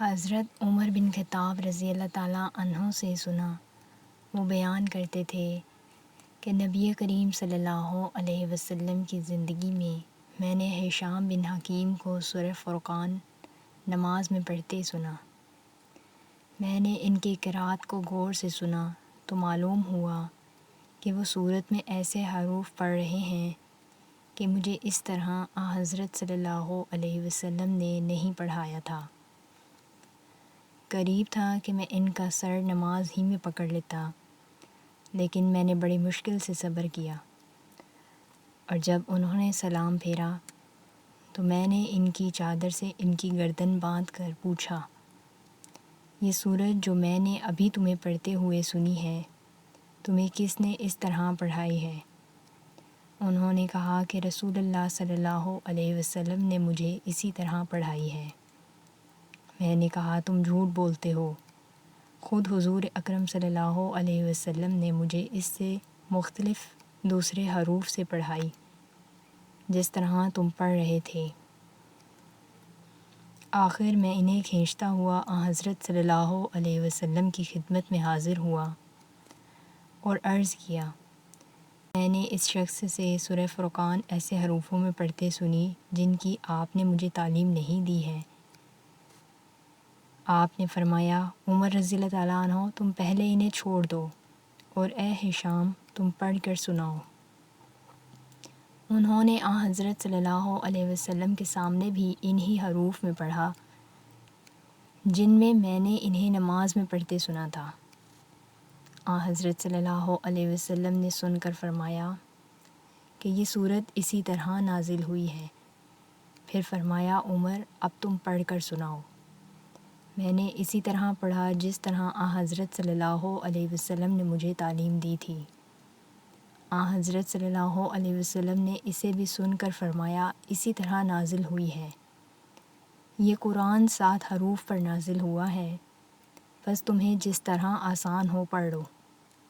حضرت عمر بن خطاب رضی اللہ تعالیٰ عنہ سے سنا، وہ بیان کرتے تھے کہ نبی کریم صلی اللہ علیہ وسلم کی زندگی میں نے ہشام بن حکیم کو سورہ فرقان نماز میں پڑھتے سنا۔ میں نے ان کی قرأت کو غور سے سنا تو معلوم ہوا کہ وہ سورت میں ایسے حروف پڑھ رہے ہیں کہ مجھے اس طرح حضرت صلی اللہ علیہ وسلم نے نہیں پڑھایا تھا۔ قریب تھا کہ میں ان کا سر نماز ہی میں پکڑ لیتا، لیکن میں نے بڑی مشکل سے صبر کیا، اور جب انہوں نے سلام پھیرا تو میں نے ان کی چادر سے ان کی گردن باندھ کر پوچھا، یہ سورت جو میں نے ابھی تمہیں پڑھتے ہوئے سنی ہے، تمہیں کس نے اس طرح پڑھائی ہے؟ انہوں نے کہا کہ رسول اللہ صلی اللہ علیہ وسلم نے مجھے اسی طرح پڑھائی ہے۔ میں نے کہا تم جھوٹ بولتے ہو، خود حضور اکرم صلی اللہ علیہ وسلم نے مجھے اس سے مختلف دوسرے حروف سے پڑھائی جس طرح تم پڑھ رہے تھے۔ آخر میں انہیں کھینچتا ہوا حضرت صلی اللہ علیہ وسلم کی خدمت میں حاضر ہوا اور عرض کیا، میں نے اس شخص سے سورہ فرقان ایسے حروفوں میں پڑھتے سنی جن کی آپ نے مجھے تعلیم نہیں دی ہے۔ آپ نے فرمایا، عمر رضی اللہ تعالیٰ عنہ تم پہلے انہیں چھوڑ دو، اور اے ہشام تم پڑھ کر سناؤ۔ انہوں نے حضرت صلی اللہ علیہ وسلم کے سامنے بھی انہی حروف میں پڑھا جن میں نے انہیں نماز میں پڑھتے سنا تھا۔ حضرت صلی اللہ علیہ وسلم نے سن کر فرمایا کہ یہ سورت اسی طرح نازل ہوئی ہے۔ پھر فرمایا، عمر اب تم پڑھ کر سناؤ۔ میں نے اسی طرح پڑھا جس طرح حضرت صلی اللہ علیہ وسلم نے مجھے تعلیم دی تھی۔ حضرت صلی اللہ علیہ وسلم نے اسے بھی سن کر فرمایا، اسی طرح نازل ہوئی ہے۔ یہ قرآن 7 حروف پر نازل ہوا ہے، بس تمہیں جس طرح آسان ہو پڑھ لو۔